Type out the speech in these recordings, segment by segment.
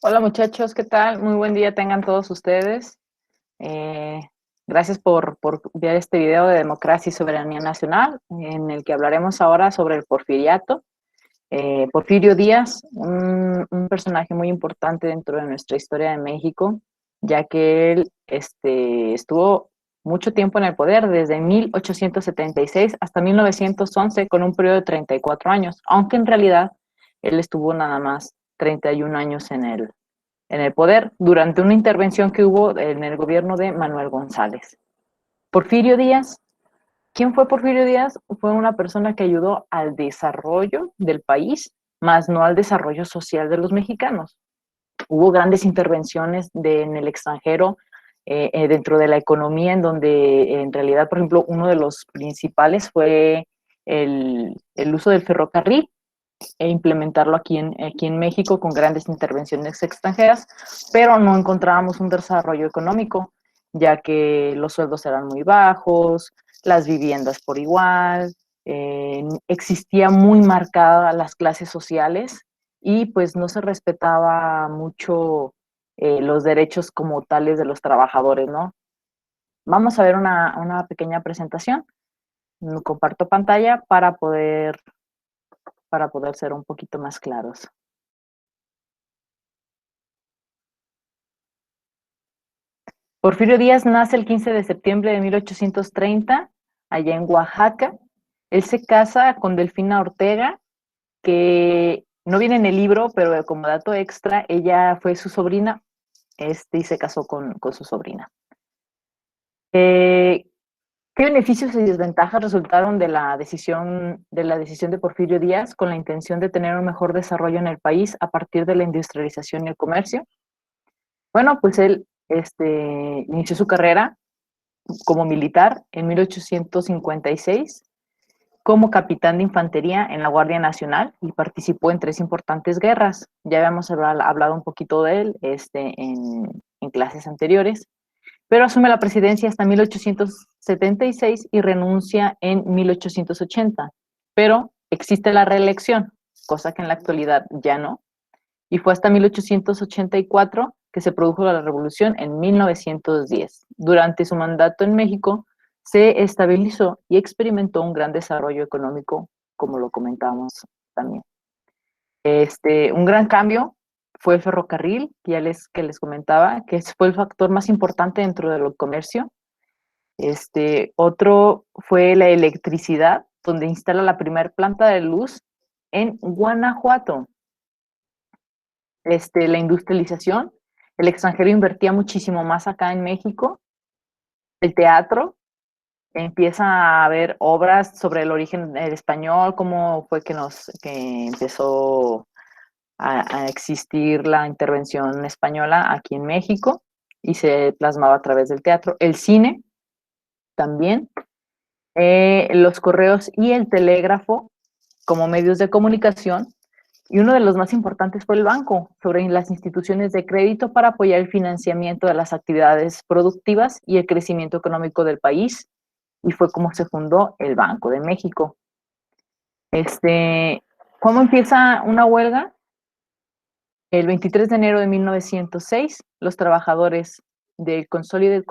Hola muchachos, ¿qué tal? Muy buen día tengan todos ustedes. Eh, Gracias por ver este video de democracia y soberanía nacional, en el que hablaremos ahora sobre el porfiriato. Porfirio Díaz, un personaje muy importante dentro de nuestra historia de México, ya que él estuvo mucho tiempo en el poder, desde 1876 hasta 1911, con un periodo de 34 años, aunque en realidad él estuvo nada más 31 años en el poder durante una intervención que hubo en el gobierno de Manuel González. Porfirio Díaz, ¿quién fue Porfirio Díaz? Fue una persona que ayudó al desarrollo del país, más no al desarrollo social de los mexicanos. Hubo grandes intervenciones en el extranjero, dentro de la economía, en donde en realidad, por ejemplo, uno de los principales fue el uso del ferrocarril e implementarlo aquí en México con grandes intervenciones extranjeras, pero no encontrábamos un desarrollo económico, ya que los sueldos eran muy bajos, las viviendas por igual, existía muy marcada las clases sociales y pues no se respetaba mucho los derechos como tales de los trabajadores, ¿no? Vamos a ver una pequeña presentación. Comparto pantalla para poder ser un poquito más claros. Porfirio Díaz nace el 15 de septiembre de 1830, allá en Oaxaca. Él se casa con Delfina Ortega, que no viene en el libro, pero como dato extra, ella fue su sobrina, y se casó con su sobrina. Eh, ¿Qué beneficios y desventajas resultaron de la decisión de Porfirio Díaz con la intención de tener un mejor desarrollo en el país a partir de la industrialización y el comercio? Bueno, pues él inició su carrera como militar en 1856, como capitán de infantería en la Guardia Nacional y participó en tres importantes guerras. Ya habíamos hablado un poquito de él en clases anteriores, pero asume la presidencia hasta 1876 y renuncia en 1880. Pero existe la reelección, cosa que en la actualidad ya no, y fue hasta 1884 que se produjo la revolución en 1910. Durante su mandato en México se estabilizó y experimentó un gran desarrollo económico, como lo comentábamos también. Un gran cambio fue el ferrocarril, que les comentaba, que fue el factor más importante dentro del comercio. Otro fue la electricidad, donde instala la primera planta de luz en Guanajuato. La industrialización, el extranjero invertía muchísimo más acá en México, el teatro, empieza a haber obras sobre el origen del español, cómo fue que empezó a existir la intervención española aquí en México y se plasmaba a través del teatro. El cine también, los correos y el telégrafo como medios de comunicación. Y uno de los más importantes fue el banco, sobre las instituciones de crédito para apoyar el financiamiento de las actividades productivas y el crecimiento económico del país. Y fue como se fundó el Banco de México. ¿Cómo empieza una huelga? El 23 de enero de 1906, los trabajadores del Consolidated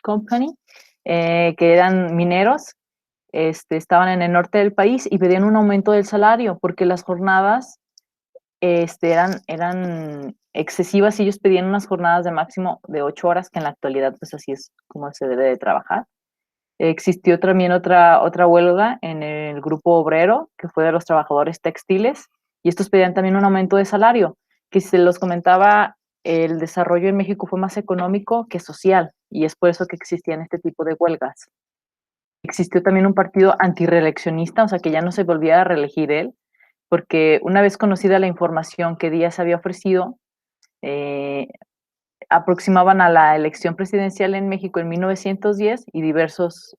Company, que eran mineros, estaban en el norte del país y pedían un aumento del salario porque las jornadas eran excesivas y ellos pedían unas jornadas de máximo de 8 horas, que en la actualidad pues así es como se debe de trabajar. Existió también otra huelga en el grupo obrero, que fue de los trabajadores textiles, y estos pedían también un aumento de salario, que se los comentaba, el desarrollo en México fue más económico que social, y es por eso que existían este tipo de huelgas. Existió también un partido antirreeleccionista, o sea que ya no se volvía a reelegir él, porque una vez conocida la información que Díaz había ofrecido, eh, aproximaban a la elección presidencial en México en 1910 y diversos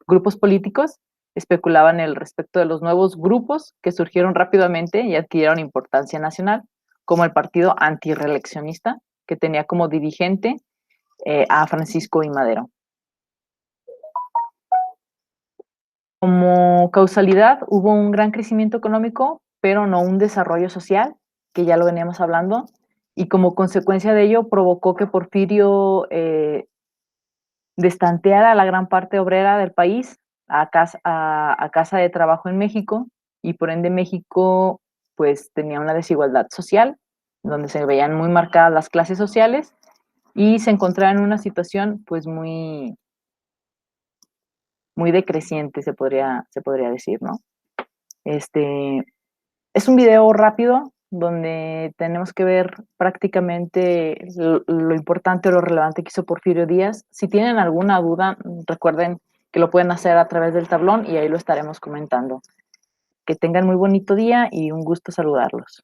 grupos políticos especulaban el respecto de los nuevos grupos que surgieron rápidamente y adquirieron importancia nacional, como el partido antirreeleccionista, que tenía como dirigente a Francisco I. Madero. Como causalidad, hubo un gran crecimiento económico pero no un desarrollo social, que ya lo veníamos hablando, y como consecuencia de ello provocó que Porfirio destanteara a la gran parte obrera del país a casa de trabajo en México, y por ende México pues tenía una desigualdad social, donde se veían muy marcadas las clases sociales y se encontraba en una situación pues muy decreciente, se podría decir, ¿no? Este, es un video rápido donde tenemos que ver prácticamente lo importante o lo relevante que hizo Porfirio Díaz. Si tienen alguna duda, recuerden que lo pueden hacer a través del tablón y ahí lo estaremos comentando. Que tengan muy bonito día y un gusto saludarlos.